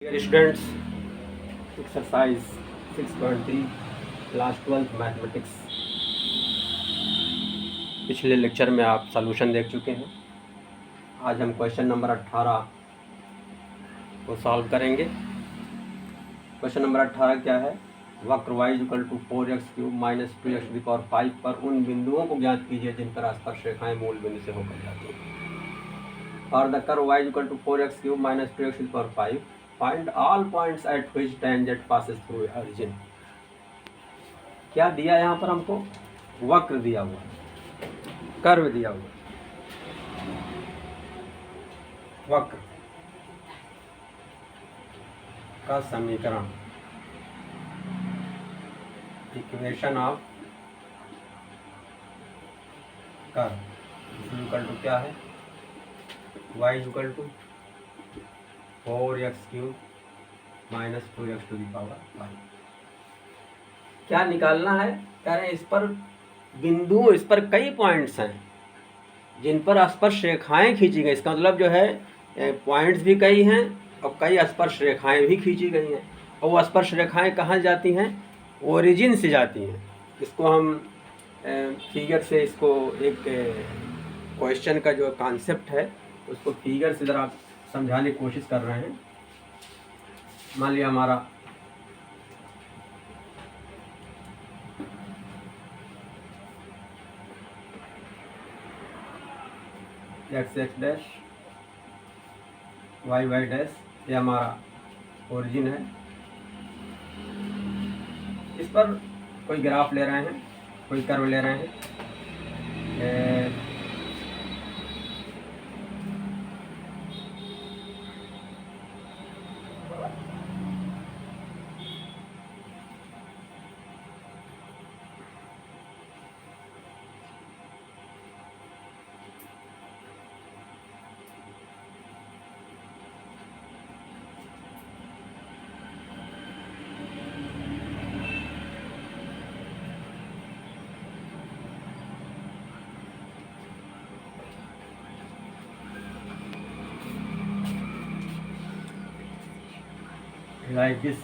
Dear students, exercise 6.3 class 12 mathematics. पिछले lecture में आप सॉल्यूशन देख चुके हैं। आज हम क्वेश्चन नंबर 18 को सॉल्व करेंगे। क्वेश्चन नंबर 18 क्या है? वक्र y equal to 4x³ minus 2x⁵ पर उन बिंदुओं को ज्ञात कीजिए जिन पर आसपास रेखाएं मूल बिंदु से होकर जाती हैं। और the curve y equal to 4x³ minus 2x⁵ find all points at which tangent passes through origin. क्या दिया यहाँ पर हमको? वक्र दिया हुआ, कर्व दिया हुआ, वक्र का समीकरण, equation of curve equal to क्या है? y equal to 4x³ minus 2x⁵। क्या निकालना है? कह रहे हैं इस पर बिंदु, इस पर कई पॉइंट्स हैं जिन पर स्पर्श रेखाएं खींची गई। इसका मतलब जो है पॉइंट्स भी कई हैं और कई स्पर्श रेखाएं भी खींची गई हैं। और वो स्पर्श रेखाएं कहाँ जाती हैं? ओरिजिन से जाती हैं। इसको हम फिगर से, इसको एक क्वेश्चन का जो कॉन्सेप्ट है उसको फिगर से ज़रा समझाने की कोशिश कर रहे हैं। मान लिया हमारा x डैश y डैश, ये हमारा ओरिजिन है। इस पर कोई ग्राफ ले रहे हैं, कोई कर्व ले रहे हैं। लाइक दिस,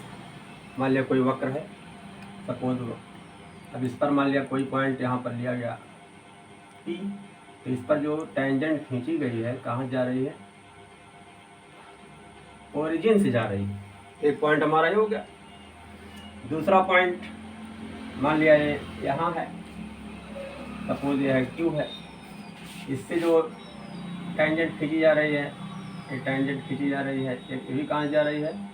मान लिया कोई वक्र है सपोज। अब इस पर मान लिया कोई पॉइंट यहाँ पर लिया गया P, तो इस पर जो टेंजेंट खींची गई है कहाँ जा रही है? ओरिजिन से जा रही है। एक पॉइंट हमारा ये हो गया। दूसरा पॉइंट मान लिया ये यहाँ है, सपोज ये है Q है। इससे जो टेंजेंट खींची जा रही है, ये टेंजेंट खींची जा रही है, ये भी कहाँ जा रही है?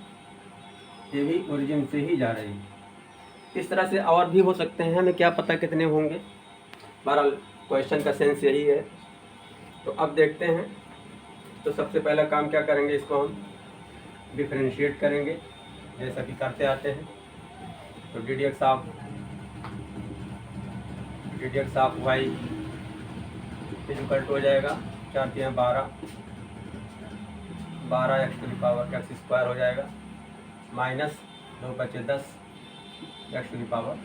ये भी ओरिजिन से ही जा रही है। इस तरह से और भी हो सकते हैं, हमें क्या पता कितने होंगे। बहरहाल क्वेश्चन का सेंस यही है। तो अब देखते हैं। तो सबसे पहला काम क्या करेंगे, इसको हम डिफरेंशिएट करेंगे जैसा कि करते आते हैं। तो d d x of y equal to हो जाएगा 4 3 12 x⁴ हो जाएगा, माइनस 2 बचे 10 x⁴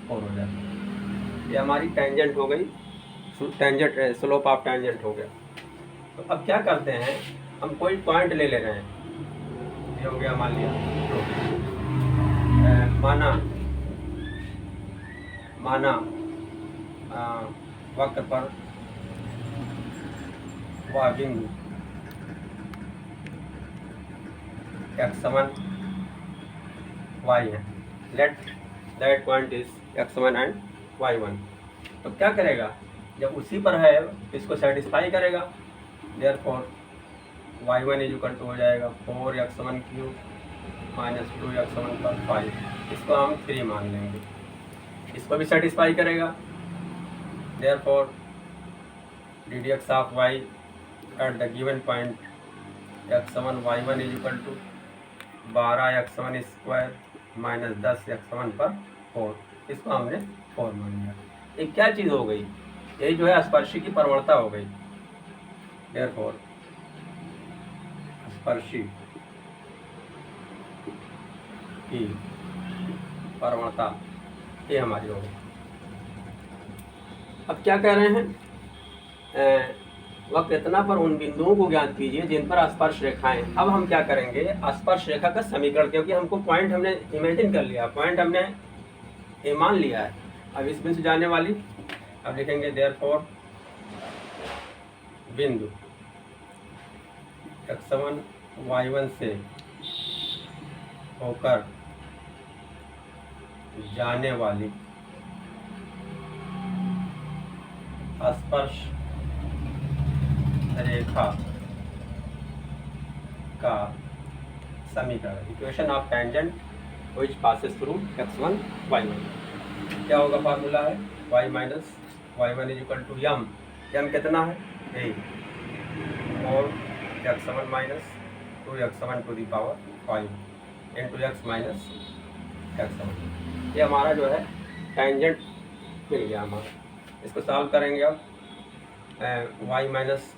हो जाएगा। ये हमारी टेंजेंट हो गई, टेंजेंट स्लोप ऑफ टेंजेंट हो गया। तो अब क्या करते हैं, हम कोई पॉइंट ले रहे हैं। ये हो गया मान लिया, माना वक्र पर वह बिंदु x1 y है। Let that point is x1 and y1। तो क्या करेगा, जब उसी पर है इसको सेटिस्फाई करेगा। देयरफॉर y1 इक्वल टू हो जाएगा 4x1³ माइनस 2x1 पर 5। इसको हम 3 मान लेंगे। इसको भी सेटिस्फाई करेगा। Therefore d d x of y at the given point x1 y1 equal to 12x1² minus 10x1 पर 4। इसको हमने 4 मान लिया। ये क्या चीज़ हो गई? यही जो है स्पर्शी की प्रवणता हो गई। देयरफॉर स्पर्शी की प्रवणता ये हमारी हो गई। अब क्या कह रहे हैं, वक्रता पर उन बिंदुओं को ज्ञात कीजिए जिन पर स्पर्श रेखाएं। अब हम क्या करेंगे, स्पर्श रेखा का समीकरण, क्योंकि हमको पॉइंट हमने इमेजिन कर लिया, पॉइंट हमने ये मान लिया है। अब इस बिंदु से जाने वाली, अब लिखेंगे देयरफॉर बिंदु x1 y1 से होकर जाने वाली स्पर्श रेखा का समीकरण, equation of tangent which passes through x1 y1। क्या होगा, फार्मूला है y minus y1 is equal to m. M कितना है, ए, और x1 minus 2x1 to the power 5 into x minus x1। ये हमारा जो है टेंजेंट मिल गया हमारा। इसको सॉल्व करेंगे अब, y minus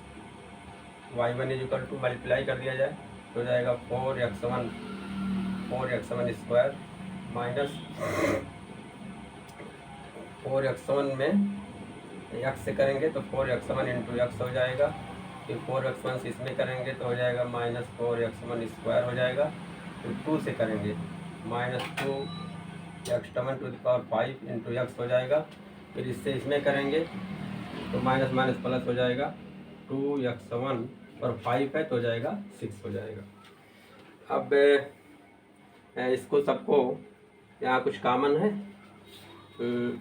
y1 is equal to multiply कर दिया जाए तो जाएगा 4x1 स्क्वायर माइनस 4x1 में x से करेंगे तो 4x1 इंटू एक्स हो जाएगा, फिर 4x1 से इसमें करेंगे तो हो जाएगा माइनस 4x1 स्क्वायर हो जाएगा, फिर 2 से करेंगे minus 2x1 to the power 5 into x हो जाएगा, फिर इससे इसमें करेंगे तो माइनस माइनस प्लस हो जाएगा, 2x1 और 5 है तो हो जाएगा 6 हो जाएगा। अब इसको सबको यहाँ कुछ कॉमन है,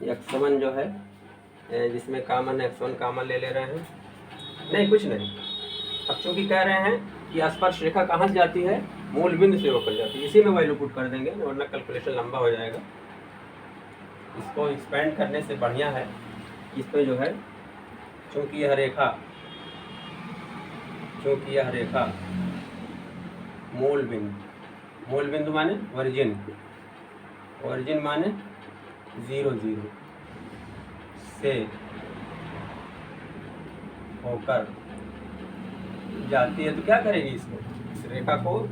x1 जो है जिसमें कॉमन x1 कॉमन ले रहे हैं, नहीं कुछ नहीं। अब चूँकि कह रहे हैं कि स्पर्श रेखा कहाँ से जाती है, मूल बिंदु से होकर जाती है, इसी में वैल्यू पुट कर देंगे वरना कैलकुलेशन लंबा हो जाएगा। इसको एक्सपेंड करने से बढ़िया है इस पे जो है, चूँकि यह रेखा मूल बिंदु माने ओरिजिन माने 0 0 से होकर जाती है तो क्या करेगी, इसको, इस रेखा को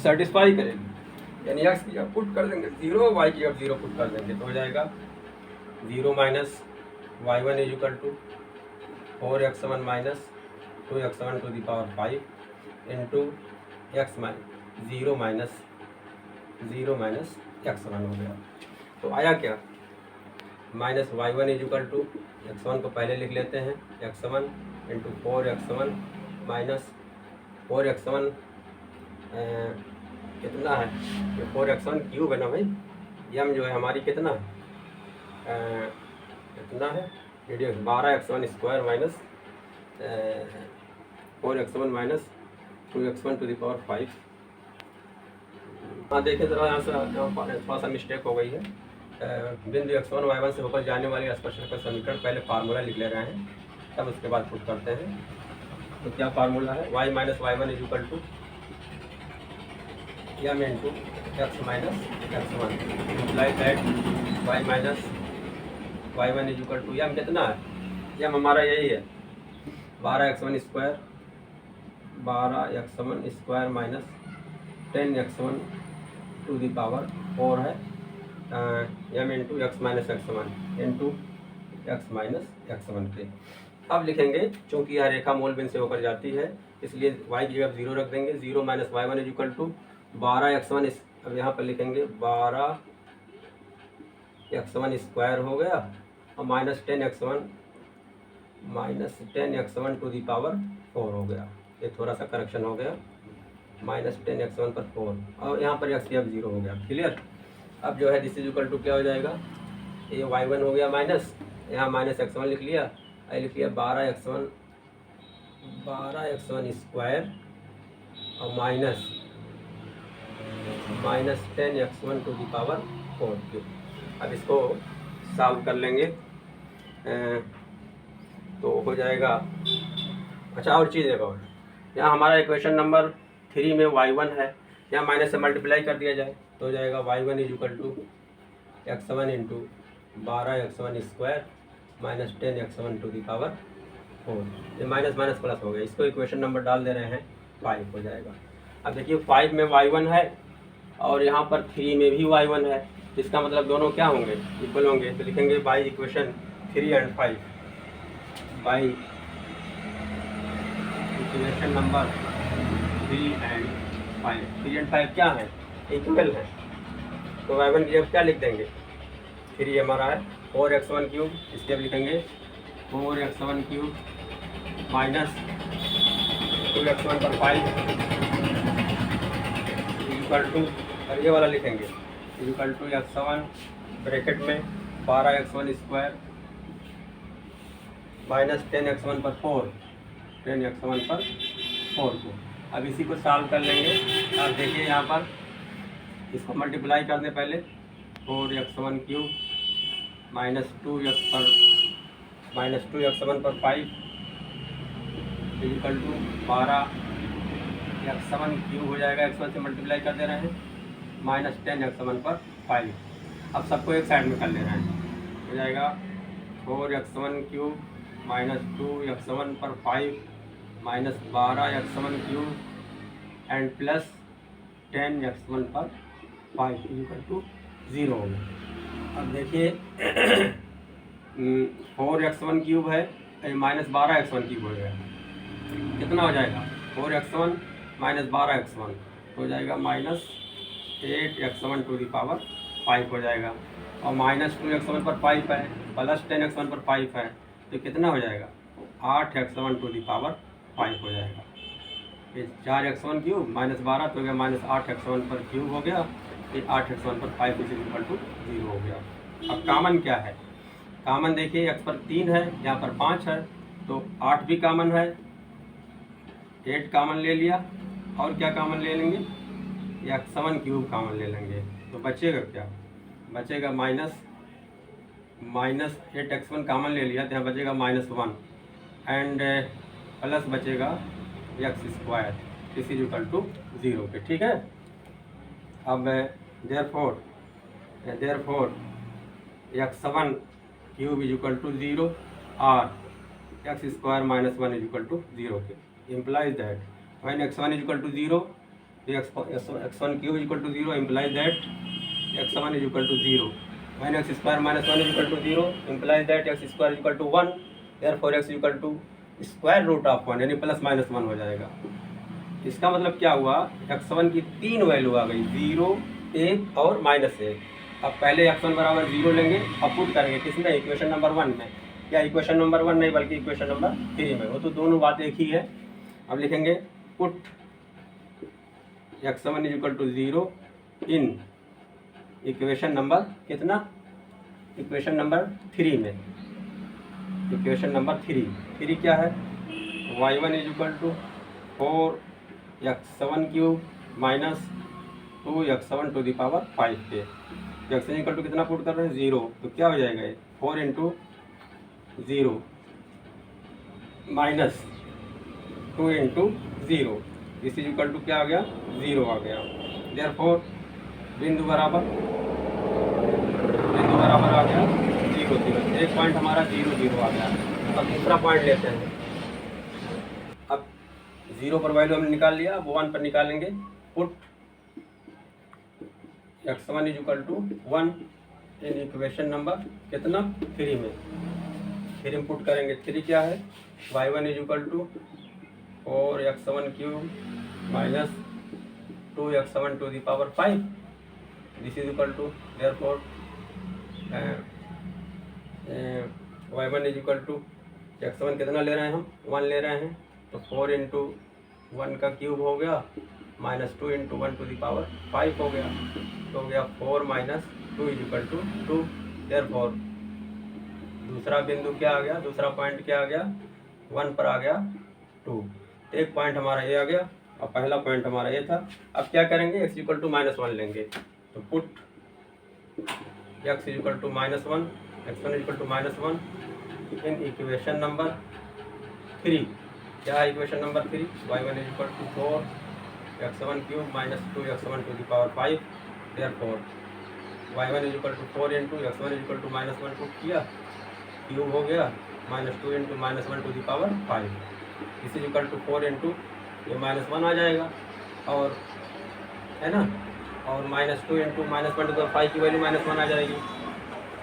सेटिस्फाई करेगी, यानी x की जब पुट कर देंगे 0, y की जब 0 पुट कर देंगे तो हो जाएगा 0 minus y1 is equal to 4x1 minus 2x1 to the power 5 into x minus 0 minus x1 हो गया। तो आया क्या, minus y1 is equal to x1 को पहले लिख लेते हैं, x1 into 4x1 minus 4x1 कितना है, ये 4x1 क्यूब है ना भाई, यम जो है हमारी कितना है, कितना है, 12x1 square minus 4x1 minus 2x1 to the power 5। हाँ देखें ज़रा, यहाँ से थोड़ा सा मिस्टेक हो गई है, बिंदु x1 y1 से होकर जाने वाली स्पर्श रेखा का समीकरण पहले फार्मूला लिख ले रहे हैं, तब उसके बाद पुट करते हैं। तो क्या फार्मूला है, y minus y1 is equal to m into x minus x1 imply that y minus y1 is equal to m कितना है, यम हमारा यही है 12x1 square minus 10x1 to the power 4 है, m into x minus x1 into x minus x1 के। अब लिखेंगे चूँकि यह रेखा मूल बिंदु से होकर जाती है इसलिए y की जगह 0 रख देंगे, 0 minus y1 is equal to 12x1, अब यहाँ पर लिखेंगे 12x1 स्क्वायर हो गया और minus 10x1 to the power 4 हो गया, ये थोड़ा सा करेक्शन हो गया, माइनस 10x1 पर 4 और यहाँ पर x की अब 0 हो गया, क्लियर। अब जो है दिस इज इक्वल टू क्या हो जाएगा, ये y1 हो गया माइनस, यहाँ माइनस x1 लिख लिया, लिख लिया 12x1 स्क्वायर और minus 10x1 to the power 4 cube. अब इसको सॉल्व कर लेंगे तो हो जाएगा। अच्छा और चीज़ देखो, यहाँ हमारा इक्वेशन नंबर 3 में y1 है, यहाँ माइनस से मल्टीप्लाई कर दिया जाए तो हो जाएगा y1 is equal to x1 into 12x1 square minus 10x1 to the power 4, ये माइनस माइनस प्लस हो गया, इसको इक्वेशन नंबर डाल दे रहे हैं 5 हो जाएगा। अब देखिए 5 में y1 है और यहाँ पर 3 में भी y1 है, इसका मतलब दोनों क्या होंगे, इक्वल होंगे, तो लिखेंगे by equation 3 and 5 by equation number 3 and 5। 3 and 5 क्या है? इक्वल है। तो y1 की जगह क्या लिख देंगे? 3 हमारा है 4x1 क्यूब, इसके अब लिखेंगे 4x1 क्यूब माइनस 2x1 पर 5 इक्वल टू, और ये वाला लिखेंगे इक्वल टू x1 ब्रैकेट में 12x1 स्क्वायर माइनस 10x1 पर 4, 10x1 पर 4 को। अब इसी को सॉल्व कर लेंगे। अब देखिए यहाँ पर इसको मल्टीप्लाई कर दें पहले, 4x1 क्यूब माइनस 2x1 पर 5 इक्वल टू 12x1 क्यूब हो जाएगा, x1 से मल्टीप्लाई कर दे रहे हैं, माइनस 10x1 पर 5। अब सबको एक साइड में कर ले रहे हैं, हो जाएगा 4x1 क्यूब माइनस 2x1 पर 5 minus 12x1 cube and plus 10x1 पर 5 इक्वल टू 0 हो गया। अब देखिए 4x1 क्यूब है माइनस 12x1 क्यूब हो गया, कितना हो जाएगा? 4x1 माइनस 12x1 हो जाएगा minus 8x1 to the power 5 हो जाएगा, और माइनस 2x1 पर 5 है प्लस 10x1 पर 5 है, तो कितना हो जाएगा? 8x1 टू दी पावर 5 हो जाएगा। ये 4x1 क्यूब माइनस 12 तो हो गया माइनस 8x1 पर क्यूब हो गया, ये 8x1 पर 5 इक्वल टू 0 हो गया। अब कामन क्या है? कामन देखिए x पर 3 है, यहाँ पर 5 है, तो 8 भी कामन है, 8 कामन ले लिया, और क्या कामन ले लेंगे? x1 क्यूब कामन ले लेंगे, तो बचेगा क्या? बचेगा माइनस 8x1 कामन ले लिया, तो यहाँ बचेगा -1 एंड प्लस बचेगा x स्क्वायर, इस इज इक्वल टू 0 पे। ठीक है। अब therefore x1 cube is equal to 0 और x square minus 1 is equal to 0 के। Implies that when x1 is equal to 0, x1 cube is equal to 0 implies that x1 is equal to 0. When x square minus 1 is equal to 0 implies that x square is equal to 1. Therefore x is equal to square root of 1, यानी plus minus 1 हो जाएगा। इसका मतलब क्या हुआ? x1 की 3 value आ गई, 0, 1 और -1। अब पहले x1 बराबर 0 लेंगे, अब पुट करेंगे किसमें? इक्वेशन नंबर 1 में। या इक्वेशन नंबर 1 नहीं बल्कि इक्वेशन नंबर 3 में, वो तो दोनों बात एक ही है। अब लिखेंगे put x1 is equal to 0 in equation number कितना? इक्वेशन नंबर 3 में। इक्वेशन नंबर 3 क्या है? y1 is equal to 4x1 cube minus 2x1 to the power 5 पे। x1 इक्वल टू कितना पुट कर रहे हैं? 0, तो क्या हो जाएगा ये? 4 इंटू 0 माइनस 2 इंटू 0, इस इज इक्वल टू क्या आ गया? 0 आ गया। देयरफॉर बिंदु बराबर आ गया 0, 0। एक पॉइंट हमारा 0, 0 आ गया। अब दूसरा पॉइंट लेते हैं। अब 0 पर वैल्यू हमने निकाल लिया, अब 1 पर निकालेंगे। Put x1 is equal to 1 in equation number कितना? 3 में। फिर हम पुट करेंगे 3 क्या है? y1 is equal to 4x1 cube minus 2x1 to the power 5, this is equal to therefore y1 is equal to x1 कितना ले रहे हैं हम? 1 ले रहे हैं, तो 4 इंटू 1 का क्यूब हो गया minus 2 into 1 to the power 5 हो गया, तो हो गया 4 minus 2 is equal to 2। Therefore दूसरा बिंदु क्या आ गया? दूसरा पॉइंट क्या आ गया? 1 पर आ गया 2। एक पॉइंट हमारा ये आ गया और पहला पॉइंट हमारा ये था। अब क्या करेंगे? x इक्वल टू -1 लेंगे, तो put x is equal to -1, x1 equal to -1 in equation number 3। क्या है equation number 3? y1 is equal to 4x1 cube minus 2x1 to the power 5। Therefore y1 is equal to 4 into x1 is equal to -1 put किया, cube हो गया minus 2 into -1 to the power 5, इस is equal to 4 into ये -1 आ जाएगा, और है ना, और -2 इंटू -1 टू 5 की वैल्यू -1 आ जाएगी,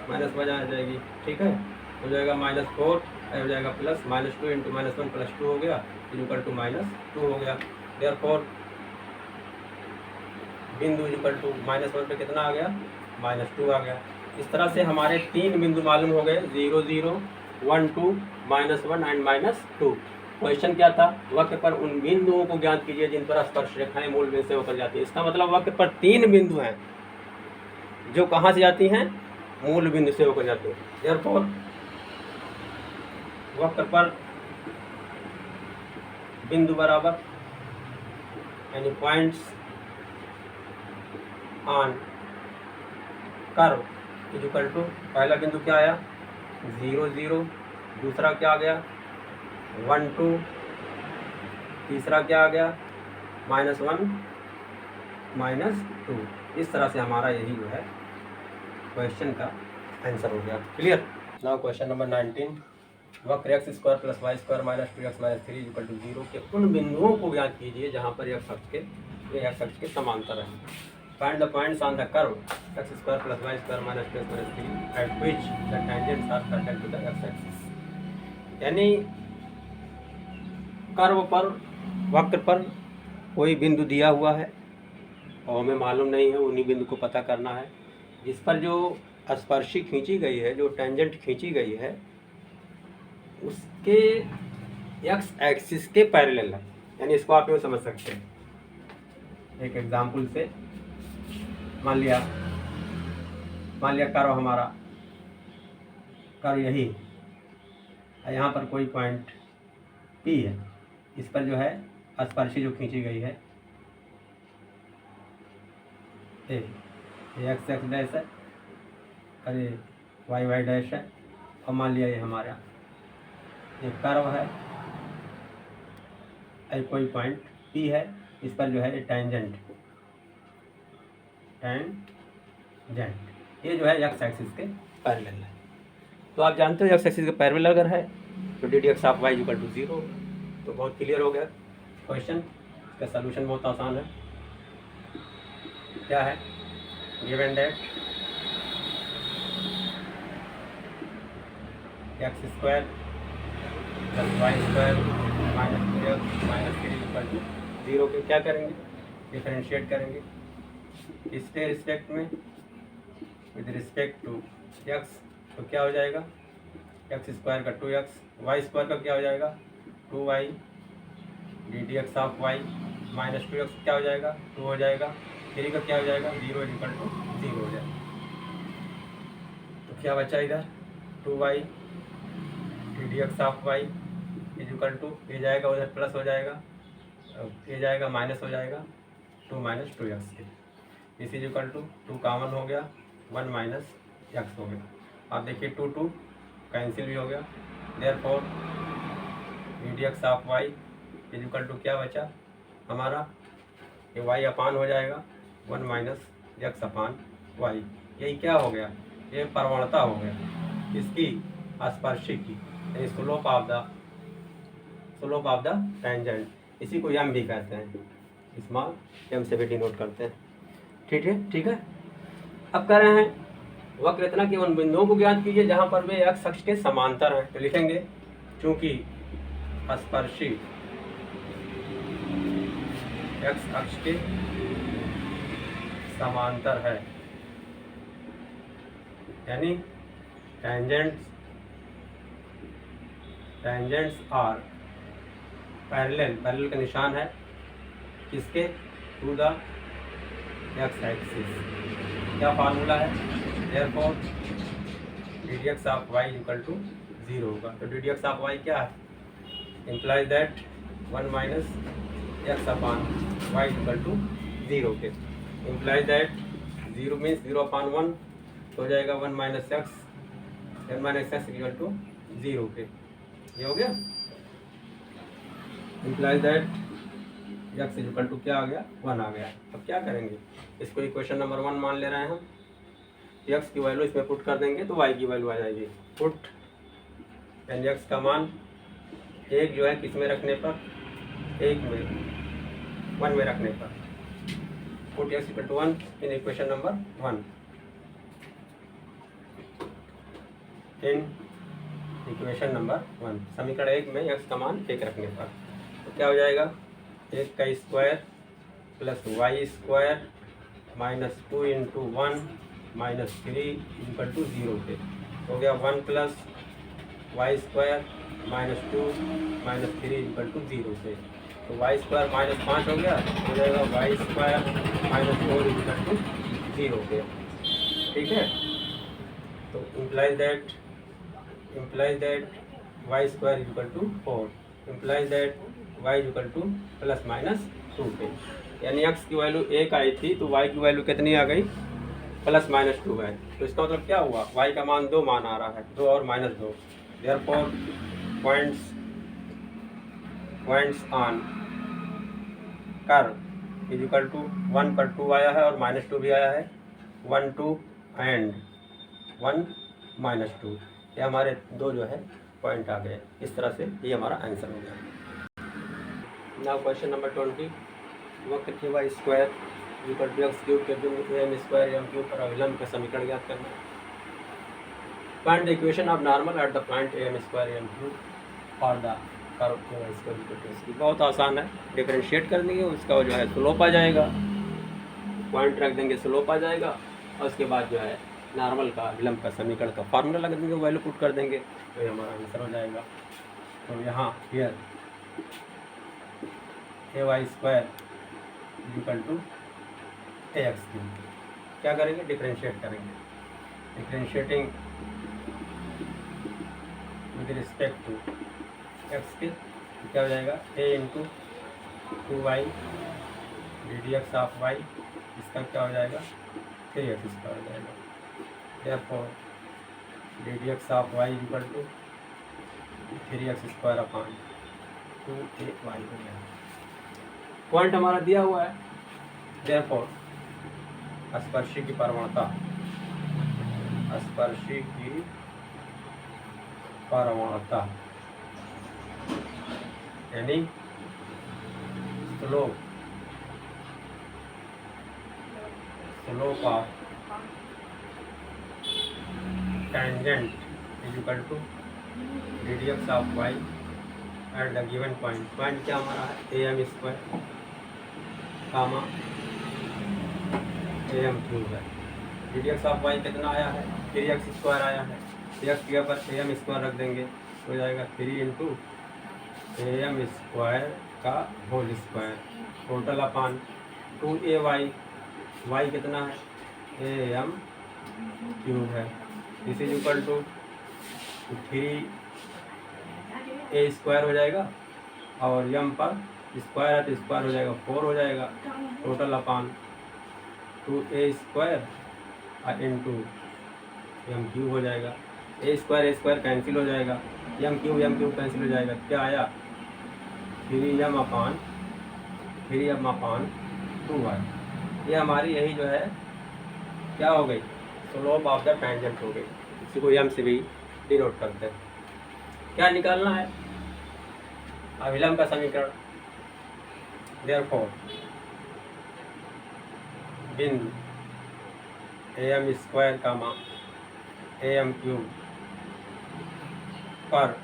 -1 आ जाएगी। ठीक है, हो जाएगा -4, हो जाएगा प्लस -2 इंटू -1 +2 हो गया, इज इक्वल टू -2 हो गया। देयरफॉर बिंदु इज इक्वल टू -1 पे कितना आ गया, -2 आ गया। इस तरह से हमारे 3 बिंदु मालूम हो गए, 0 0 1 2 -1 एंड -2। क्वेश्चन क्या था, वक्र पर उन बिंदुओं को ज्ञात कीजिए जिन पर स्पर्श रेखाएं मूल बिंदु से होकर जाती है। इसका मतलब वक्र पर 3 बिंदु हैं जो कहाँ से जाती हैं, मूल बिंदु से होकर जाती है। देयरफॉर वक्र पर बिंदु बराबर यानी points on curve is equal to, पहला बिंदु क्या आया 0 0, दूसरा क्या आ गया 1 2, तीसरा क्या आ गया -1 -2। इस तरह से हमारा यही जो है क्वेश्चन का आंसर हो गया। क्लियर। नाउ क्वेश्चन नंबर 19, वक्र x² + y² - 2x - 3 equal to 0 के उन बिंदुओं को ज्ञात कीजिए जहाँ पर x अक्ष के समांतर है। Find the points on the curve x² + y² - 2x - 3 at which the tangents are parallel to the x axis. यानी कर्व पर, वक्र पर कोई बिंदु दिया हुआ है और हमें मालूम नहीं है, उन्हीं बिंदु को पता करना है जिस पर जो स्पर्शी खींची गई है, जो टेंजेंट खींची गई है उसके एक्स एक्सिस के पैरेलल है। यानी इसको आप यूँ समझ सकते हैं, एक एग्जाम्पल से मान लिया कर्व हमारा, कर्व यही है, यहाँ पर कोई पॉइंट P है, इस पर जो है स्पर्शी जो खींची गई है एक्स एक्स डैश है, अरे वाई वाई डैश है, और मान लिया ये हमारा एक कर्व है, कोई पॉइंट P है, इस पर जो है टेंजेंट ये जो है एक्स एक्सिस के पैरेलल है। तो आप जानते हो एक्स एक्सिस के पैरेलल अगर है तो ddx of y equal to 0। तो बहुत क्लियर हो गया क्वेश्चन। इसका सलूशन बहुत आसान है। क्या है, given that x² + y² - 3 equal to 0 के क्या करेंगे, डिफरेंशिएट करेंगे। इसके रिस्पेक्ट में विद रिस्पेक्ट टू x, तो क्या हो जाएगा x² का 2x, y² का क्या हो जाएगा 2y, ddx of y - 2x क्या हो जाएगा 2 हो जाएगा, 3 का क्या हो जाएगा 0 इक्वल टू 0 हो जाएगा। तो क्या बचा इधर 2y ddx of y is equal to, ये जाएगा उधर प्लस हो जाएगा, ये जाएगा माइनस हो जाएगा 2 - 2x के, इस इज इक्वल टू 2 कॉमन हो गया 1 - x हो गया। आप देखिए 2 2 कैंसिल भी हो गया। Therefore ddx of y is equal to क्या बचा हमारा, ये y अपान हो जाएगा 1 - x अपान y। यही क्या हो गया, ये प्रवणता हो गया इसकी स्पर्शी की, स्लोप ऑफ द टेंजेंट। इसी को m भी कहते हैं, स्मॉल m से भी डिनोट करते हैं। ठीक है। अब कह रहे हैं वक्र इतना कि उन बिंदुओं को ज्ञात कीजिए जहां पर वे x अक्ष के समांतर हैं। तो लिखेंगे चूंकि स्पर्शी x अक्ष के समांतर है, यानी टेंजेंट्स आर पैरेलल का निशान है किसके, टू द एक्स एक्सिस। क्या फार्मूला है, therefore ddx of y equal to 0 होगा। तो ddx ऑफ y क्या है, implies that 1 - x upon y equal to 0 के, इम्प्लाइज दैट 0 मीन्स 0 अपान 1 तो हो जाएगा 1 - x, 10 - x इक्वल टू 0 के। ये हो गया, implies that x equal to क्या आ गया 1 आ गया। अब क्या करेंगे, इसको इक्वेशन नंबर 1 मान ले रहे हैं हम, x की वैल्यू इसमें पुट कर देंगे तो y की वैल्यू आ जाएगी। पुट एन x का मान एक जो है किस में रखने पर, 1 में रखने पर, put x equal to 1 in equation number 1, in equation number 1 समीकरण 1 में x का मान 1 रखने पर। तो क्या हो जाएगा, 1 का square plus y square minus 2 into 1 minus 3 equal to 0 पे हो गया। 1 plus y square minus 2 minus 3 equal to 0 पे, तो वाई स्क्वायर माइनस 5 हो गया, हो जाएगा y square minus 4 equal to 0 पे। ठीक है, तो implies that y square equal to 4, implies that y equal to plus minus 2 पे, यानी x की वैल्यू 1 आई थी तो y की वैल्यू कितनी आ गई, प्लस माइनस 2 है। तो इसका मतलब क्या हुआ, y का मान 2 मान आ रहा है, 2 और minus 2। Therefore points on curve is equal to 1 पर 2 आया है और माइनस 2 भी आया है, 1 2 एंड 1 माइनस 2, ये हमारे दो जो है पॉइंट आ गए। इस तरह से ये हमारा आंसर हो गया। नाउ क्वेश्चन नंबर 20, वक्र के y square equal to x cube के बिंदु एम स्क्वायर एम क्यूब पर अभिलंब का समीकरण ज्ञात करना है। Find the equation of normal at the point m square m cube for the curve के y square equal to x. बहुत आसान है, डिफरेंशिएट कर देंगे, उसका जो है स्लोप आ जाएगा, पॉइंट रख देंगे, स्लोप आ जाएगा, और उसके बाद जो है नॉर्मल का अभिलंब का समीकरण का फार्मूला लगा देंगे, वैल्यू पुट कर देंगे, तो ये हमारा आंसर हो जाएगा। तो यहाँ here a y square equal to a x cube, क्या करेंगे, डिफरेंशिएट करेंगे, differentiating with respect to x के, क्या हो जाएगा, a into 2y d x of y, इसका क्या हो जाएगा, 3x स्क्वायर हो जाएगा। therefore d x of y equal to 3x square upon 2ay हो जाएगा। पॉइंट हमारा दिया हुआ है, therefore स्पर्शी की प्रवणता, स्पर्शी की प्रवणता यानी slope of tangent is equal to d x of y at the given point. Point क्या हमारा है, a m square comma a m cube है। डी एक्स ऑफ वाई कितना आया है, 3x स्क्वायर आया है, x की जगह पर ए एम स्क्वायर रख देंगे, हो जाएगा 3 इंटू ए एम स्क्वायर का whole square total upon 2ay, y कितना है, ए एम क्यूब है, this is equal to 3a square हो जाएगा, और यम पर स्क्वायर है तो स्क्वायर हो जाएगा 4 हो जाएगा, total upon 2a square into m cube हो जाएगा, ए स्क्वायर कैंसिल हो जाएगा, एम क्यूब कैंसिल हो जाएगा, क्या आया 3m अपॉन 2y। ये हमारी यही जो है क्या हो गई, स्लोप ऑफ द टेंजेंट हो गई, इसी को एम से भी डिनोट करते हैं। क्या निकालना है, अभिलंब का समीकरण। देयरफॉर बिंदु a m square comma a m cube पर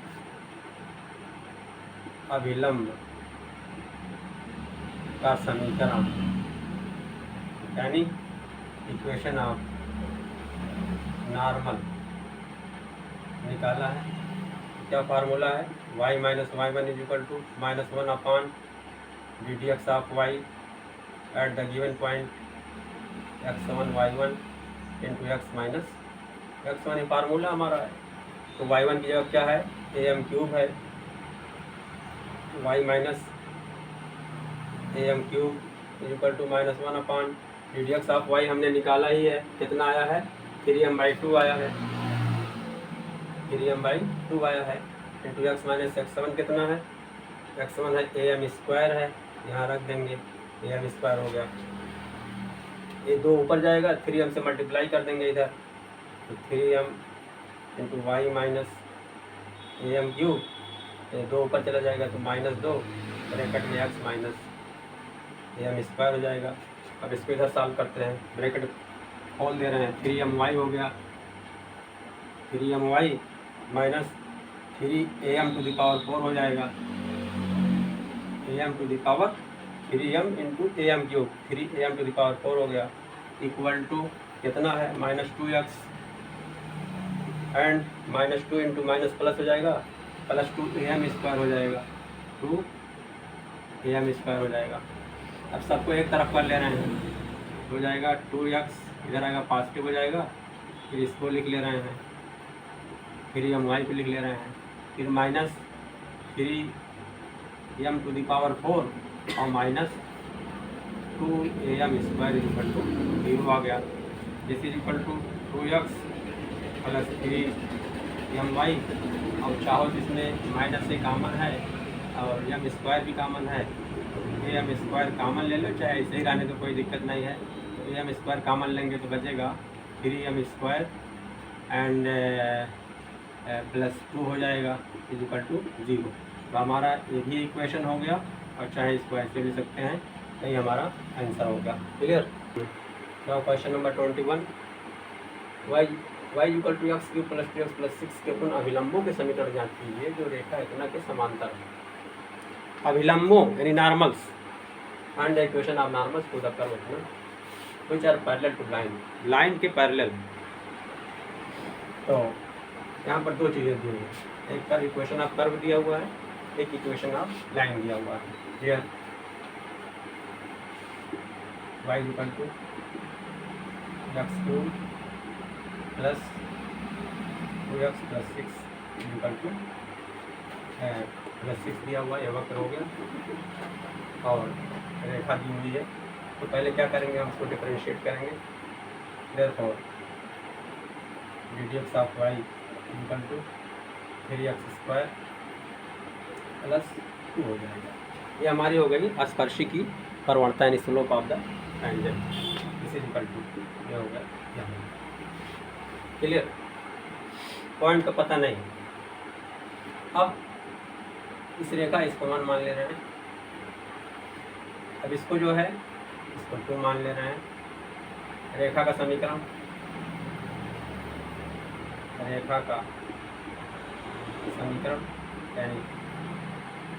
अभिलंब का समीकरण यानी इक्वेशन ऑफ नॉर्मल निकाला है। क्या फार्मूला है, y minus y one is equal to -1 upon d x of y at the given point x1 y1 into x minus x1, ये फार्मूला हमारा है। तो y1 की जगह क्या है, ए एम क्यूब है, y minus a m cube is equal to -1 upon d x of y हमने निकाला ही है, कितना आया है, 3m/2 आया है, 3m/2 आया है, इंटू एक्स माइनस x7 कितना है, x1 है ए एम स्क्वायर है, यहाँ रख देंगे, ए एम स्क्वायर हो गया, ये 2 ऊपर जाएगा, 3m से मल्टीप्लाई कर देंगे इधर, तो 3m into y minus a m cube, ये 2 ऊपर चला जाएगा तो -2 ब्रैकेट में x minus a m square हो जाएगा। अब इसको इधर सॉल्व करते हैं, ब्रैकेट खोल दे रहे हैं, 3my हो गया, 3my minus 3am to the power 4 हो जाएगा, am to the power 3m into am cube, 3am to the power 4 हो गया, इक्वल टू कितना है -2x and -2 into minus plus हो जाएगा, प्लस 2am स्क्वायर हो जाएगा, 2am स्क्वायर हो जाएगा। अब सबको एक तरफ कर ले रहे हैं, हो जाएगा 2x, इधर आएगा पॉजिटिव हो जाएगा, फिर इसको लिख ले रहे हैं, फिर हम y पे लिख ले रहे हैं, फिर -3m टू द पावर 4 और -2am स्क्वायर इक्वल टू 0 आ गया। This is equal to 2x plus 3my, और चाहो जिसमें माइनस से कामन है और m स्क्वायर भी कामन है, am स्क्वायर कामन ले लो, चाहे ऐसे ही रहने तो कोई दिक्कत नहीं है। तो am स्क्वायर कामन लेंगे तो बचेगा 3m स्क्वायर एंड प्लस 2 हो जाएगा इक्वल टू 0। तो हमारा ये भी इक्वेशन हो गया, और चाहे इसको ऐसे भी सकते हैं, यही हमारा आंसर हो गया। Clear. Now question number 21, y equal to x cube plus 2x plus 6 के उन अभिलंबों के समीकरण ज्ञात कीजिए जो रेखा इतना के समांतर है। अभिलंबों यानी normals, find the equation of normals to the curve इतना which are parallel to line, line के पैरेलल। तो यहाँ पर दो चीज़ें दी हुई हैं, एक पर इक्वेशन ऑफ कर्व दिया हुआ है, एक इक्वेशन ऑफ लाइन दिया हुआ है। Here y equal to x cube plus 2x plus 6 equal to plus 6 दिया हुआ, यह वक्र हो गया और रेखा दी हुई है। तो पहले क्या करेंगे, हम उसको डिफरेंशिएट करेंगे। Therefore ddx of y equal to 3x square plus 2 हो जाएगा। ये हमारी हो गई स्पर्शी की प्रवणता यानी slope of the tangent, this is equal to, ये हो गया यहाँ। क्लियर, पॉइंट का पता नहीं। अब इस रेखा इसको मान ले रहे हैं, अब इसको जो है इसको 2 मान ले रहे हैं। रेखा का समीकरण, रेखा का समीकरण यानी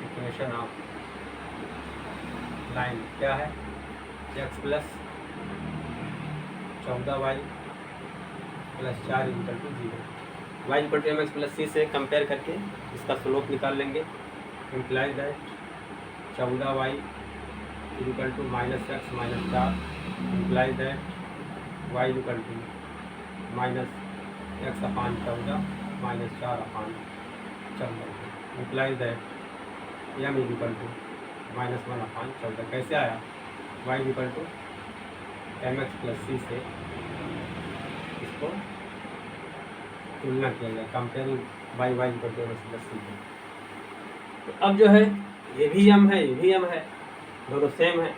इक्वेशन ऑफ लाइन क्या है, x plus 14y plus 4 equal to 0, y equal to mx plus c से कंपेयर करके इसका स्लोप निकाल लेंगे। Implies that 14y equal to -x minus 4, implies that y equal to -x upon 14 minus 4 upon 14, implies that m equal to -1 upon 14। कैसे आया, y equal to mx plus c से इसको तुलना किया गया, comparing y equal to mx plus c। तो अब जो है ये भी m है, ये भी m है, दोनों सेम है।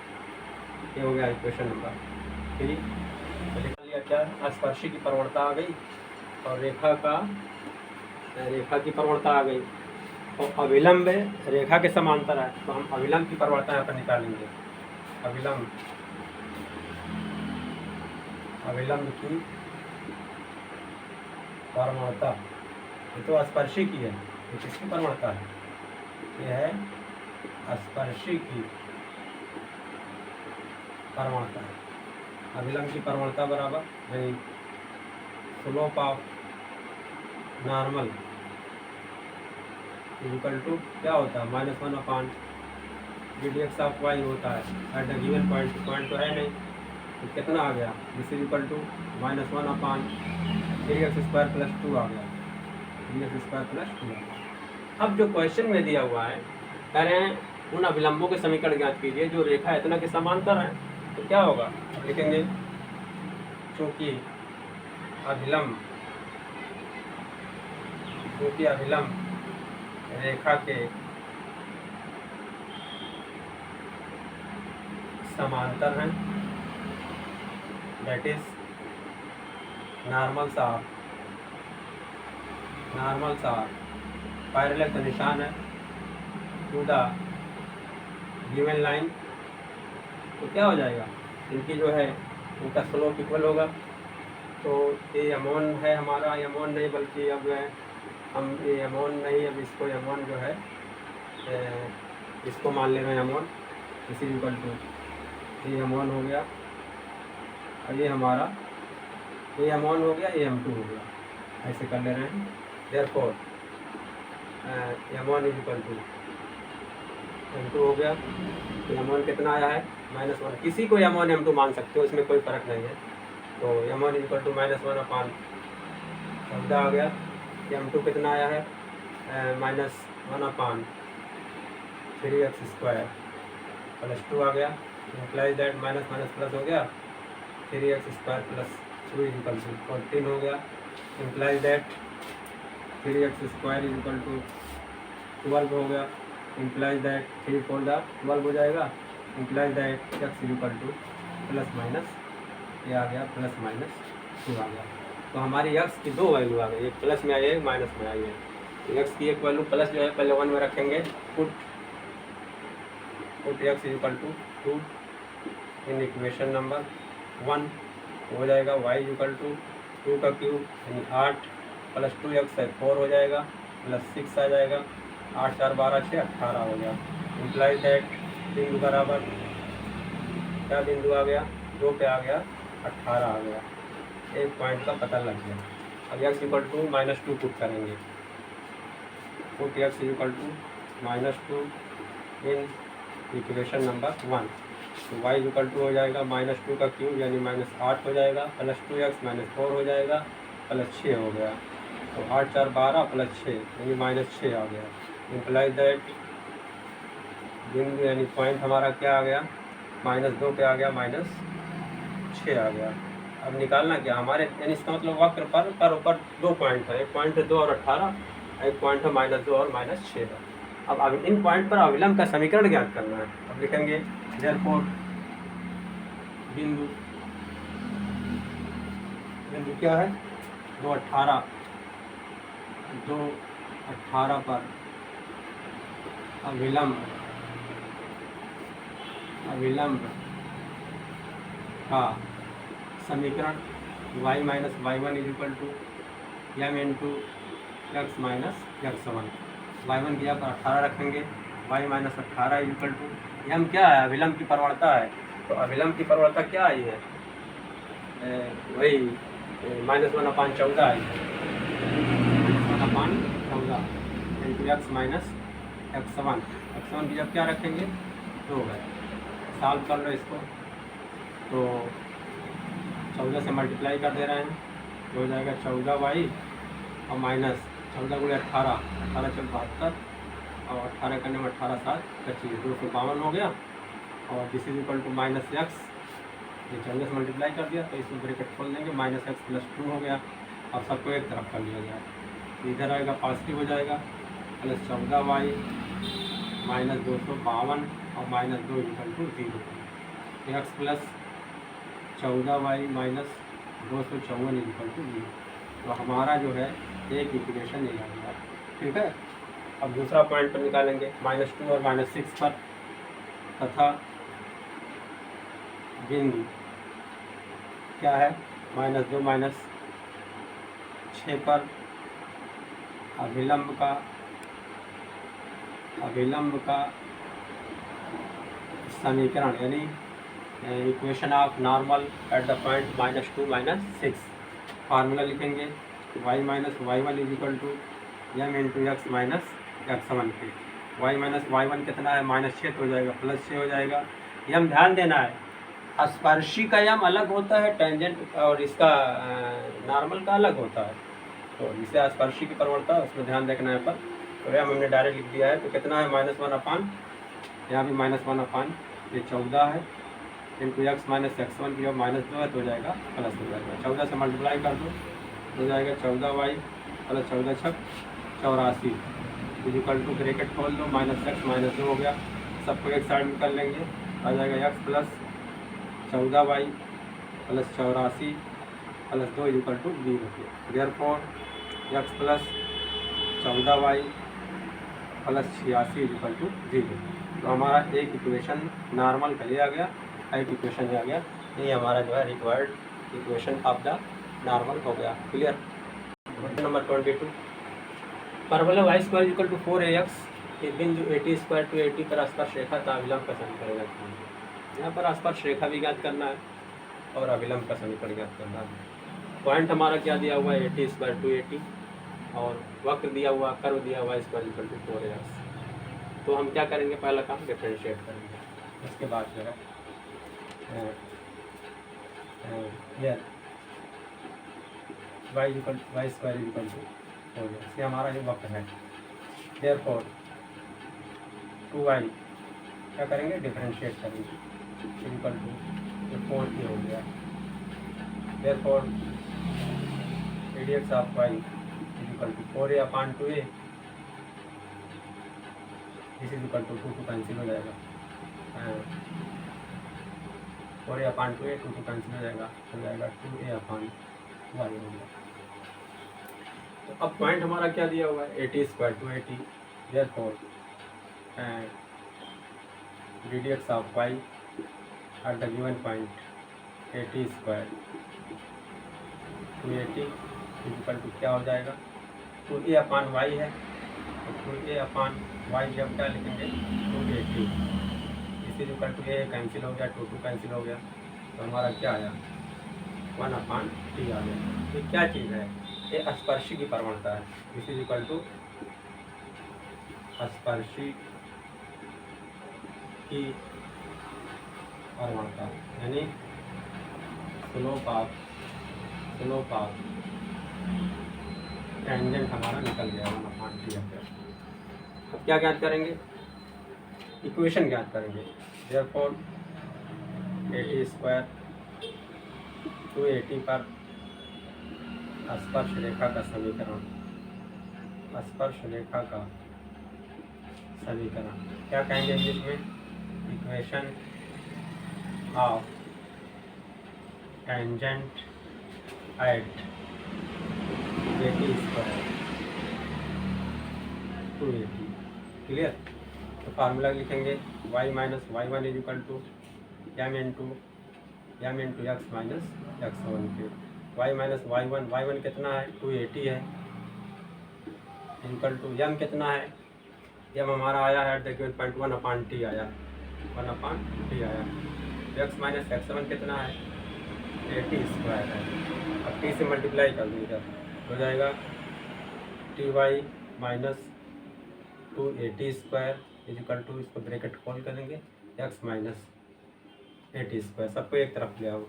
ये हो गया इक्वेशन नंबर 3। तो लिख लिया क्या है, स्पर्शी की प्रवणता आ गई और रेखा की प्रवणता आ गई, और अविलंब रेखा के समांतर है, तो हम अविलंब की प्रवणता यहाँ पर निकालेंगे। अविलंब की प्रवणता, ये तो स्पर्शी की है, ये किसकी प्रवणता है, ये है स्पर्शी की प्रवणता। अविलंब की प्रवणता बराबर यानी slope of normal equal to क्या होता है, -1 अपान ddx ऑफ y होता है at the given point. Point तो है नहीं, तो कितना आ गया, this is equal to -1 upon 3x square plus 2 आ गया, 3x स्क्वायर प्लस 2 आ गया। अब जो क्वेश्चन में दिया हुआ है, कह रहे हैं उन अभिलंबों के समीकरण ज्ञात कीजिए जो रेखा इतना के समांतर है। तो क्या होगा, लिखेंगे चूँकि अभिलंब रेखा के समांतर हैं, that is normals are parallel का निशान है टू द गिवन लाइन। तो क्या हो जाएगा, इनकी जो है इनका स्लोप इक्वल होगा। तो ये एमोन है हमारा, एमोन नहीं बल्कि अब हम ये एमोन नहीं, अब इसको एमोन जो है इसको मान ले रहे हैं M1, इसी इक्वल टू ये M1 हो गया और ये हमारा ये M1 हो गया, ये M2 हो गया, ऐसे कर ले रहे हैं। Therefore M1 is equal to M2 हो गया। तो M1 कितना आया है -1, किसी को M1 M2 मान सकते हो, इसमें कोई फ़र्क नहीं है। तो M1 इज इक्वल टू -1/14 आ गया। M2 कितना आया है -1/3x² प्लस 2 आ गया। Implies that minus minus plus हो गया, 3x² plus 2 is equal to 14 हो गया। Implies that 3x² is equal to 12 हो गया। इम्प्लाइज दैट 3 4 12 हो जाएगा। Implies that x is equal to plus minus ये आ गया प्लस माइनस 2 आ गया। तो हमारी x की दो वैल्यू आ गई, एक प्लस में आई है, एक माइनस में आई है। तो x की एक वैल्यू प्लस जो है पहले 1 में रखेंगे, put x is equal to 2 in equation number 1 हो जाएगा। y इज इक्वल टू 2 का क्यूब यानी 8 प्लस 2x है 4 हो जाएगा, प्लस 6 आ जाएगा। 8 4 12 6 18 हो गया। इम्प्लाइज दैट बिंदु बराबर क्या बिंदु आ गया, 2 पे आ गया, 18 आ गया। एक पॉइंट का पता लग गया। अब x इक्वल टू -2 पुट करेंगे, put x equal to -2 in equation number 1। तो y इक्वल टू हो जाएगा -2 का क्यूब यानी -8 हो जाएगा, प्लस 2x -4 हो जाएगा, प्लस 6 हो गया। तो 8 4 12 प्लस 6 यानी -6 आ गया। इम्प्लाइज दैट बिंदु यानी पॉइंट हमारा क्या आ गया, -2 पे आ गया, -6 आ गया। अब निकालना क्या हमारे, यानी इसका मतलब वक्र पर ऊपर 2 पॉइंट है, एक पॉइंट है 2 और 18, एक पॉइंट है -2 और -6 है। अब इन पॉइंट पर अविलंब का समीकरण ज्ञात करना है। अब लिखेंगे देयरफॉर बिंदु क्या है 2 18 पर अविलंब का समीकरण y minus y1 is equal to m into x minus x1। y1 की जगह पर 18 रखेंगे, y minus 18 is equal to m क्या है, अविलंब की प्रवणता है। तो अविलंब की प्रवणता क्या आई है, वही -1/14 आई है, -1/14 into x minus x1। x1 की जगह क्या रखेंगे 2 है। सॉल्व कर लो इसको, तो 14 से मल्टीप्लाई कर दे रहे हैं, तो हो जाएगा 14y और माइनस 14 × 18, 18 × 72 और 18 करने में 18 7 25, 252 हो गया। और this is equal to -x, ये 14 से मल्टीप्लाई कर दिया तो इसमें ब्रैकेट खोल देंगे, -x प्लस 2 हो गया। अब सबको एक तरफ कर लिया जाए, इधर आएगा पॉजिटिव हो जाएगा, प्लस 14y माइनस 252 और -2 equal to 0। x plus 14y minus 254 equal to 0। तो हमारा जो है एक इक्वेशन ये आ गया, ठीक है। अब दूसरा पॉइंट पर निकालेंगे, -2 और -6 पर तथा बिंदु क्या है -2 -6 पर अभिलंब का समीकरण यानी equation of normal at the point -2 -6। Formula लिखेंगे y minus y1 is equal to m into x minus x1 पे। y माइनस y1 कितना है -6 हो जाएगा, +6 हो जाएगा। यम ध्यान देना है, स्पर्शी का यम अलग होता है, टेंजेंट और इसका नॉर्मल का अलग होता है। तो जिसे स्पर्शी की प्रवणता उसमें ध्यान देखना है पर। तो यम हमने डायरेक्ट लिख दिया है, तो कितना है -1/, यहाँ भी -1/, ये 14 है इंटू x माइनस x1 की जब -2 है तो हो जाएगा प्लस हो जाएगा। 14 से मल्टीप्लाई कर दो, हो जाएगा 14y plus 14 × 6 84 equal to bracket खोल दो, -x -2 हो गया। सबको एक साइड में कर लेंगे, आ जाएगा x plus 14y plus 84 plus 2 equal to 0। Therefore x plus 14y plus 86 equal to 0। तो हमारा एक इक्वेशन नॉर्मल का ये आ गया, एक इक्वेशन आ गया, ये हमारा जो है required equation of the normal हो गया। Clear. Question number 22, parabola y² equal to 4ax कि बिंदु एटी स्क्वायर टू एटी पर स्पर्श रेखा का अभिलंब का समीकरण ज्ञात करना है। यहाँ पर स्पर्श रेखा भी ज्ञात करना है और अभिलंब का समीकरण ज्ञात करना है। पॉइंट हमारा क्या दिया हुआ है, एटी स्क्वायर टू एटी, और वक्र दिया हुआ, कर्व दिया हुआ स्क्वायर इक्वल टू 4 तो हम क्या करेंगे, पहला काम डिफरेंशिएट करेंगे। उसके बाद जो है वाई स्क्वायर इक्वल टू 4 ये हमारा ये वक्र है। देयरफॉर 2y क्या करेंगे, डिफरेंशिएट करेंगे इक्वल टू 4 हो गया। Therefore ADX of y equal to 4a upon 2a, this is equal to 2 cancel हो जाएगा, 4a अपॉन 2a 2 कैंसिल हो जाएगा 2a अपॉन y हो गया। तो अब पॉइंट हमारा क्या दिया हुआ है, 80 square to 80, therefore DDX of y at the given point 80 square to 80 equal to क्या हो जाएगा, 2a अपॉन y है, तो 2a अपॉन y जब क्या लिखेंगे 280, इसी इक्वल टू a कैंसिल हो गया, 2 कैंसिल हो गया, तो हमारा क्या आया 1 अपॉन t आ गया। ये क्या चीज़ है, ये स्पर्शी की प्रवणता है। इसी इक्वल टू स्पर्शी की प्रवणता, यानी स्लोप ऑफ टेंजेंट हमारा निकल गया 1 अपॉन t आ गया। अब क्या ज्ञात करेंगे, इक्वेशन ज्ञात करेंगे। देयरफॉर 80 स्क्वायर टू 80 पर स्पर्श रेखा का समीकरण, स्पर्श रेखा का समीकरण क्या कहेंगे इंग्लिश में, equation of tangent at 80 square to 80। Clear. तो फार्मूला लिखेंगे y minus y1 is equal to m into x minus x1 के। y माइनस y1 कितना है 280 है, इक्वल टू m कितना है, m हमारा आया है at the given point 1 upon t आया, 1 अपॉन t आया। x माइनस x1 कितना है 80 स्क्वायर है। अब t से मल्टीप्लाई कर दीजिए, हो जाएगा ty minus 280 square equal to, इसको ब्रैकेट खोल करेंगे x माइनस 80 स्क्वायर, सबको एक तरफ ले आओ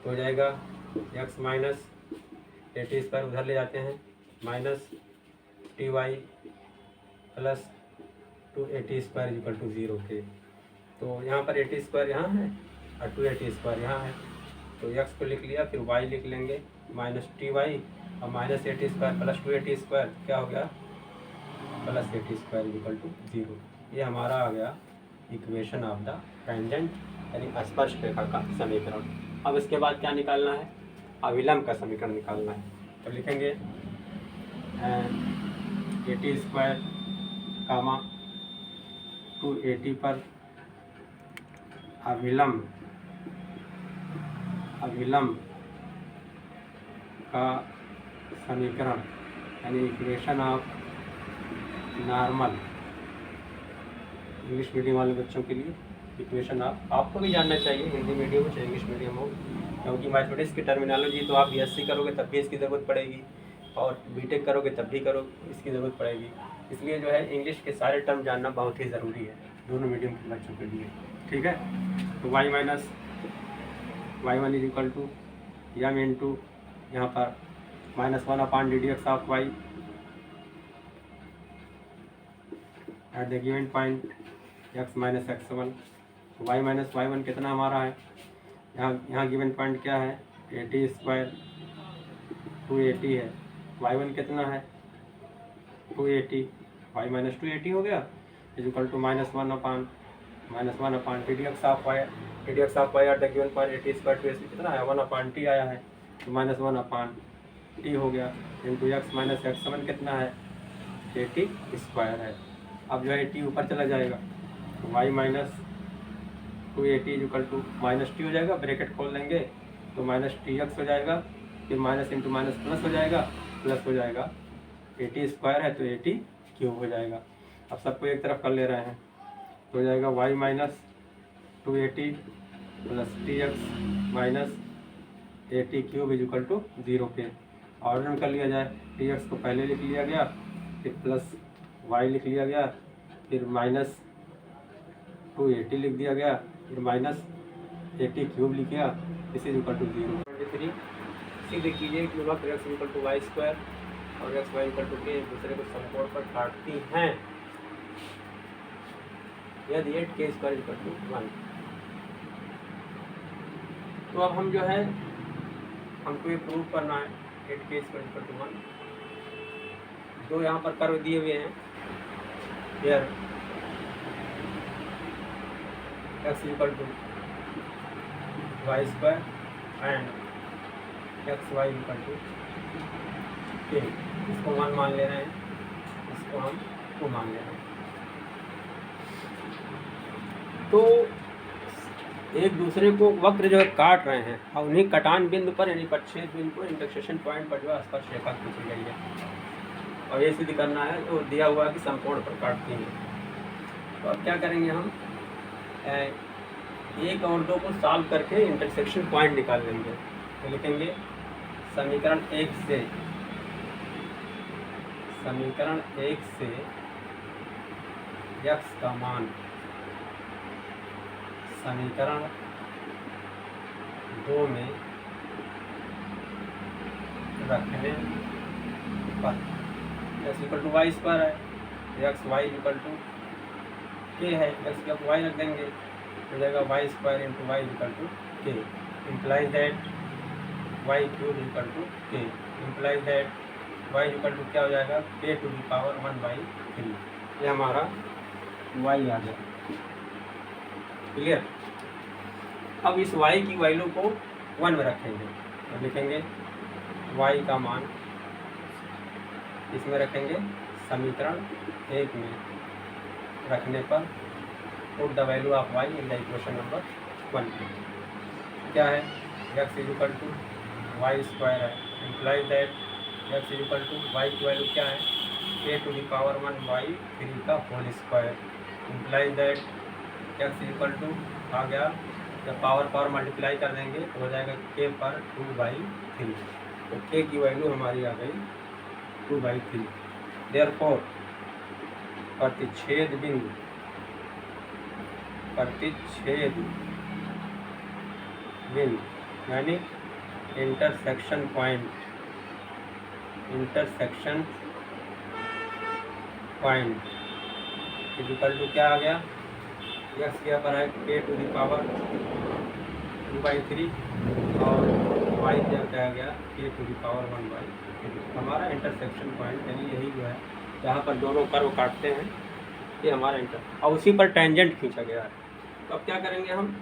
तो हो जाएगा x माइनस 80 स्क्वायर उधर ले जाते हैं, minus ty plus 280 square equal to 0 के। तो यहाँ पर 80 स्क्वायर यहाँ है और 280 स्क्वायर यहाँ है, तो x को लिख लिया, फिर y लिख लेंगे माइनस ty और माइनस 80 स्क्वायर प्लस 280 स्क्वायर क्या हो गया प्लस 80 स्क्वायर इक्वल टू 0। ये हमारा आ गया इक्वेशन ऑफ द टेंजेंट यानी स्पर्श रेखा का समीकरण। अब इसके बाद क्या निकालना है, अभिलंब का समीकरण निकालना है। तो लिखेंगे 80 स्क्वायर कामा 280 पर अभिलंब का समीकरण यानी equation of normal, English medium वाले बच्चों के लिए इक्वेशन ऑफ, आपको भी जानना चाहिए हिंदी मीडियम हो चाहे इंग्लिश मीडियम हो, क्योंकि मैथमेटिक्स की टर्मिनोलॉजी तो आप BSc करोगे तब भी इसकी ज़रूरत पड़ेगी और बीटेक करोगे तब भी इसकी ज़रूरत पड़ेगी। इसलिए जो है इंग्लिश के सारे टर्म जानना बहुत ही ज़रूरी है दोनों मीडियम के बच्चों के लिए। ठीक है। तो y minus y1 is equal to m into यहाँ पर minus 1 upon DDX of y at the given point x minus x1। y minus y1 कितना हमारा है, यहाँ गिवन पॉइंट क्या है 80 स्क्वायर 280 है, y1 कितना है 280, y माइनस 280 हो गया is equal to minus one upon DDX of y at the given point 80 square 280 कितना है 1 अपॉन t आया है, तो माइनस 1 अपॉन t हो गया इंटू x माइनस x1 कितना है 80 स्क्वायर है। अब जो है t ऊपर चला जाएगा, y minus 280 is equal to minus t हो जाएगा, ब्रैकेट खोल लेंगे तो माइनस tx हो जाएगा, फिर माइनस इंटू माइनस प्लस हो जाएगा, 80 स्क्वायर है तो 80 क्यूब हो जाएगा। अब सबको एक तरफ कर ले रहे हैं, तो हो जाएगा y minus 280 plus TX minus 80 cube is equal to 0 के। ऑर्डर कर लिया जाए, TX को पहले लिख लिया गया, फिर प्लस y लिख लिया गया, फिर माइनस 280 लिख दिया गया, फिर माइनस 80 क्यूब लिख गया, इस इज इक्वल टू 0। 23 सीधे कीजिए कि वक्र x equal to y square और x y equal to k एक दूसरे को समकोण पर काटती हैं यदि 8 के स्क्वायर इक्वल टू 1। तो अब हम जो है हमको ये प्रूव करना है 8 के स्क्वायर इक्वल टू 1। दो यहाँ पर कर्व दिए हुए हैं, here x equal to y square and x y equal to k. इसको 1 मान ले रहे हैं, इसको हम 2 मान ले रहे हैं। तो एक दूसरे को वक्र जो है काट रहे हैं और उन्हीं कटान बिंदु पर यानी प्रच्छेद बिंदु पर इंटरसेक्शन पॉइंट पर जो है स्पर्श रेखा खींची गई है और ये सिद्ध करना है तो दिया हुआ है कि समकोण पर काटती है। तो अब क्या करेंगे हम, 1 और 2 को सॉल्व करके इंटरसेक्शन पॉइंट निकाल लेंगे। तो लिखेंगे समीकरण 1 से x का मान समीकरण 2 में रखने पर x equal to y square है, x y equal to k है, एक्स का वाई रख देंगे, हो जाएगा y square into y equal to k, implies that y cube equal to k, implies that y equal to क्या हो जाएगा के टू दी पावर 1/3। ये हमारा वाई आ गया। क्लियर। अब इस y की वैल्यू को 1 में रखेंगे, तो लिखेंगे y का मान इसमें रखेंगे समीकरण 1 में रखने पर put the value of y in the equation number 1। क्या है, x is equal to y square है, implies that x is equal to y की वैल्यू क्या है k टू दी पावर 1/3 का whole square, implies that x is equal to आ गया, जब पावर मल्टीप्लाई कर देंगे तो हो जाएगा k पर 2/3। तो k की वैल्यू हमारी आ गई 2/3। देयरफॉर प्रतिच्छेद बिंदु यानी इंटरसेक्शन पॉइंट इक्वल टू क्या आ गया, x के पर है k टू दी पावर 2/3 और y क्या आ गया k टू दी पावर 1/3। हमारा इंटरसेक्शन पॉइंट यानी यही जो है जहाँ पर दोनों कर्व काटते हैं, ये हमारा और उसी पर टेंजेंट खींचा गया है। तो अब क्या करेंगे, हम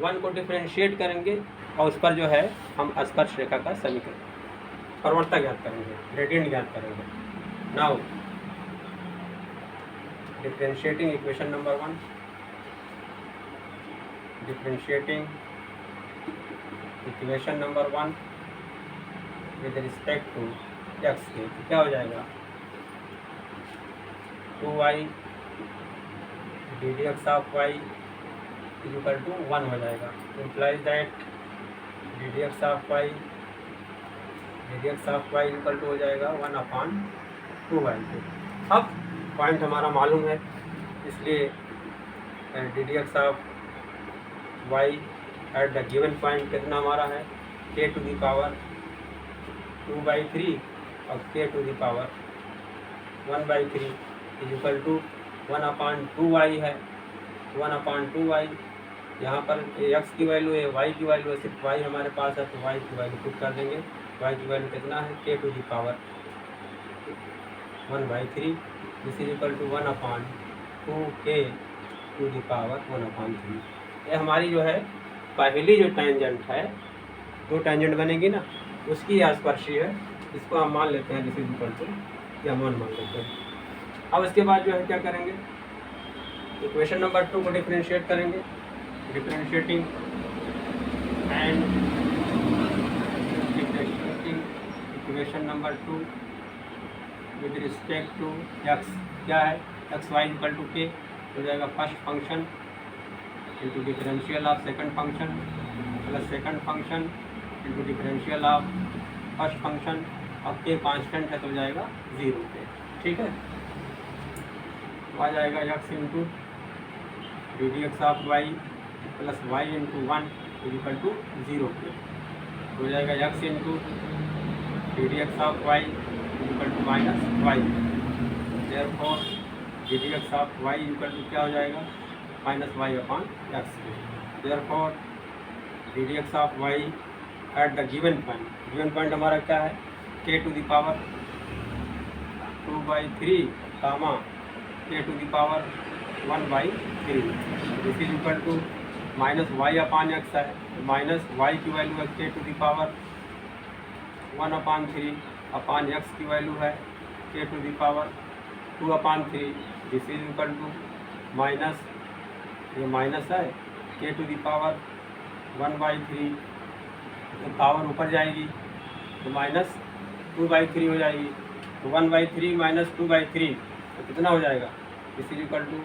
1 को डिफरेंशिएट करेंगे और उस पर जो है हम स्पर्श रेखा का समीकरण प्रवणता ज्ञात करेंगे, ग्रेडियंट ज्ञात करेंगे। Now differentiating equation number 1, differentiating equation number 1 with respect to x के, तो क्या हो जाएगा 2y ddx of y is equal to 1 हो जाएगा, implies that ddx of y equal to हो जाएगा 1/2y। अब पॉइंट हमारा मालूम है, इसलिए ddx of y at the given point कितना हमारा है k टू दी पावर 2/3 और k to the power 1/3 is equal to 1/2y है, 1/2y। यहाँ पर x की वैल्यू है, y की वैल्यू है, सिर्फ y हमारे पास है तो y की वैल्यू पुट कर देंगे। y की वैल्यू कितना है k to the power 1/3, this is equal to 1/2k to the power 1/3। ये हमारी जो है पहली जो टेंजेंट है, 2 टेंजेंट बनेगी ना, उसकी स्पर्शी है, इसको हम मान लेते हैं दिस इज इक्वल टू, या मान लेते हैं। अब इसके बाद जो है क्या करेंगे, इक्वेशन नंबर 2 को डिफरेंशिएट करेंगे, differentiating equation number 2 with respect to x क्या है एक्स वाई इक्वल टू के हो जाएगा first function into differential of second function plus second function into differential of first function. अब के कांस्टेंट है तो हो जाएगा 0 पे, ठीक है। तो आ जाएगा x into d d x of y plus y into 1 equal to 0 पे हो जाएगा x into d d x of y equal to minus y. Therefore d d x of y equal to क्या हो जाएगा minus y upon x. Therefore d d x of y at the given point हमारा क्या है k to the power 2/3 comma k to the power 1/3 this is equal to minus y upon x है, minus y की value है k to the power 1/3 upon x की value है k to the power 2/3 this is equal to minus ये minus है k to the power 1/3 तो power ऊपर जाएगी तो माइनस 2/3 हो जाएगी। तो 1/3 माइनस 2/3 तो कितना हो जाएगा this is equal to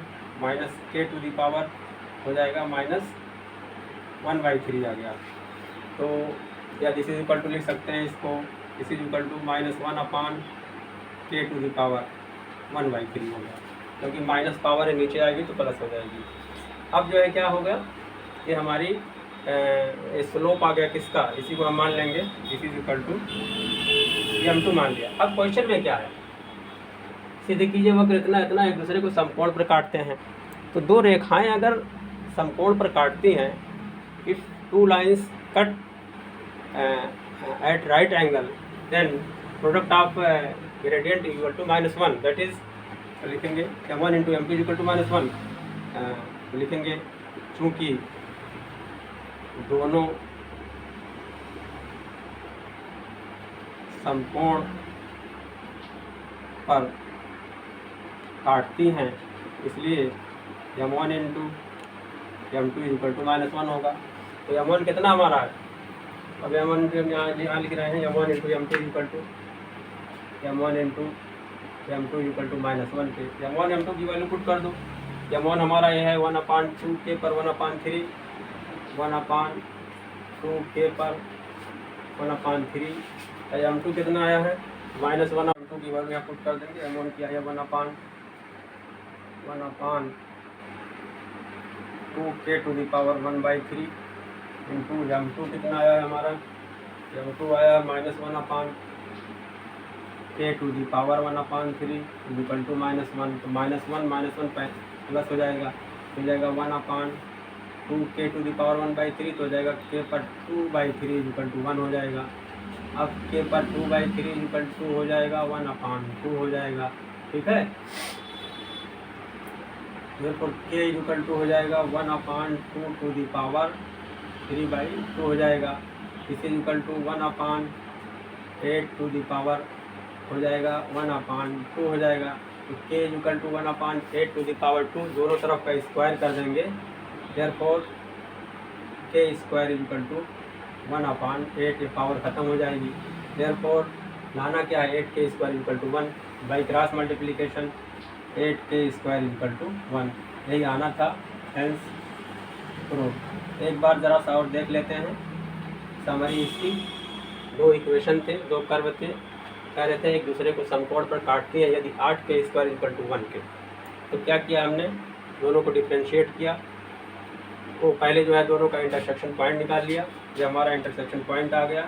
minus k to the power हो जाएगा माइनस 1/3 आ गया। तो या दिस इज इक्वल टू लिख सकते हैं इसको this is equal to minus 1 upon k to the power 1/3 हो गया, क्योंकि माइनस पावर है नीचे आएगी तो प्लस हो जाएगी। अब जो है क्या होगा ये हमारी स्लोप आ गया किसका, इसी को हम मान लेंगे दिस इज इक्वल टू ये हम तो मान लिया। अब क्वेश्चन में क्या है सीधे कीजिए वक्र इतना इतना एक दूसरे को समकोण पर काटते हैं। तो दो रेखाएं अगर समकोण पर काटती हैं if two lines cut at right angle then product of gradient equal to -1 that is लिखेंगे m1 into m2 equal to -1 लिखेंगे चूँकि दोनों समकोण पर काटती हैं इसलिए m1 into m2 equal to -1 होगा। तो m1 कितना हमारा है, अब m1 यहाँ लिख रहे हैं m1 into m2 equal to m1 into m2 equal to -1 पे m1 m2 की वैल्यू पुट कर दो। m1 हमारा ये है 1/2 के पर 1/3 1/2 के पर 1/3 m2 कितना आया है -1 m2 की वैल्यू यहाँ पुट कर देंगे। m1 की आया 1/2 के to the power 1/3 into m2 कितना आया है हमारा m2 आया -1/के to the power 1/3 equal to -1 तो -1 प्लस हो जाएगा 1/2 के टू द पावर 1/3 तो हो जाएगा के पर 2/3 इक्वल टू 1 हो जाएगा। अब के पर 2/3 इक्वल टू हो जाएगा 1/2 हो जाएगा, ठीक है। therefore के इक्वल टू हो जाएगा 1/2 टू द पावर 3/2 हो जाएगा। Is equal to 1/8 to the power हो जाएगा 1/2 हो जाएगा। तो k equal to 1/8 to the power 2 दोनों तरफ का स्क्वायर कर देंगे। देयरफॉर के स्क्वायर इक्वल टू 1/8 ये पावर ख़त्म हो जाएगी। देयरफॉर लाना क्या है 8 k square equal to 1 by cross multiplication 8 k square equal to 1 यही आना था। Hence proof. एक बार ज़रा सा और देख लेते हैं समरी इसकी। दो इक्वेशन थे, दो कर्व थे, कह रहे थे एक दूसरे को समकोण पर काटती है यदि 8 के स्क्वायर इक्वल टू 1 के। तो क्या किया हमने दोनों को डिफ्रेंशिएट किया। वो पहले जो है दोनों का इंटरसेक्शन पॉइंट निकाल लिया। जब हमारा इंटरसेक्शन पॉइंट आ गया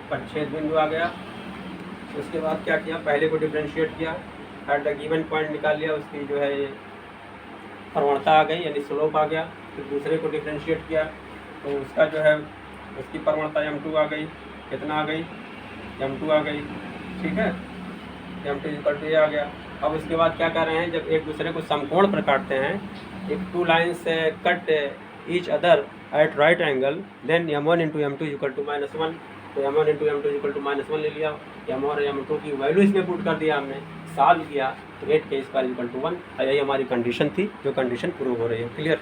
परिच्छेद बिंदु आ गया उसके बाद क्या किया पहले को डिफ्रेंशिएट किया एट द गिवन पॉइंट निकाल लिया, उसकी जो है ये प्रवणता आ गई यानी स्लोप आ गया। फिर दूसरे को डिफ्रेंशिएट किया तो उसका जो है उसकी प्रवणता m2 आ गई। कितना आ गई m2 आ गई, ठीक है। m2 इक्वल टू ये आ गया। अब उसके बाद क्या कर रहे हैं जब एक दूसरे को समकोण पर काटते हैं if two lines cut each other at right angle then m1 into m2 equal to -1। तो m1 into m2 equal to -1 ले लिया। m1 और m2 की वैल्यू इसमें पुट कर दिया हमने, सॉल्व किया तो 8 के स्क्वायर इक्वल टू 1। यही हमारी कंडीशन थी जो कंडीशन प्रूव हो रही है। क्लियर।